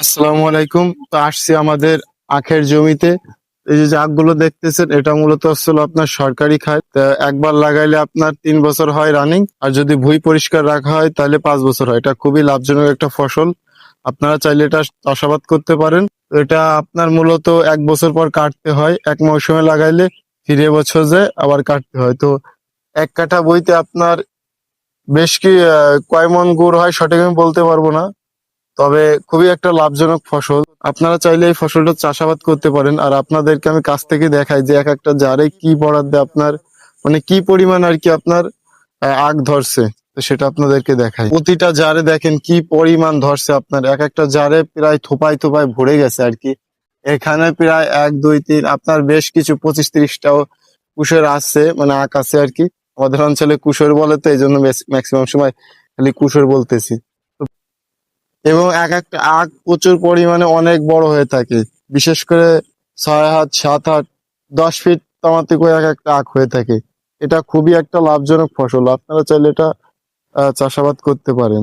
আসসালামু আলাইকুম। তো আসছি আমাদের আখের জমিতে। এই যে আখগুলো দেখতেছেন, এটা মূলত আসলে আপনার সরকারি খাত। তা একবার লাগাইলে আপনার 3 বছর হয় রানিং, আর যদি ভুঁই পরিষ্কার রাখা হয় তাহলে 5 বছর হয়। এটা খুবই লাভজনক একটা ফসল। আপনারা চাইলে এটা চাষাবাদ করতে পারেন। তো এটা আপনার মূলত 1 বছর পর কাটতে হয়। এক মৌসুমে লাগাইলে ফিরে বছর যায় আবার কাটতে হয়। তো এক কাঠা বইতে আপনার বেশ কি কয় মণ গুড় হয় সঠিক আমি বলতে পারবো না, তবে খুবই একটা লাভজনক ফসল। আপনারা চাইলে এই ফসলটা চাষাবাদ করতে পারেন। আর আপনাদেরকে আমি কাছ থেকে দেখাই যে এক একটা জারে কি বরাদ্দে আপনার মানে কি পরিমাণ আর কি আপনার আখ ধরছে। তো সেটা আপনাদেরকে দেখাই। প্রতিটা জারে দেখেন কি পরিমাণ ধরছে, আপনার এক একটা জারে প্রায় থোপায় থোপায় ভরে গেছে আর কি। এখানে প্রায় 1 2 3 আপনার বেশ কিছু 25 30টাও কুশর আছে, মানে আখ আছে আর কি। আমাদের অঞ্চলে কুশর বলে, তো এই জন্য ম্যাক্সিমাম সময় খালি কুশর বলতেছি। এবং এক একটা আখ প্রচুর পরিমাণে অনেক বড় হয়ে থাকে। বিশেষ করে 6 হাত 7 হাত 10 ফিট তামাতে করে এক একটা আখ হয়ে থাকে। এটা খুবই একটা লাভজনক ফসল। আপনারা চাইলে এটা চাষাবাদ করতে পারেন।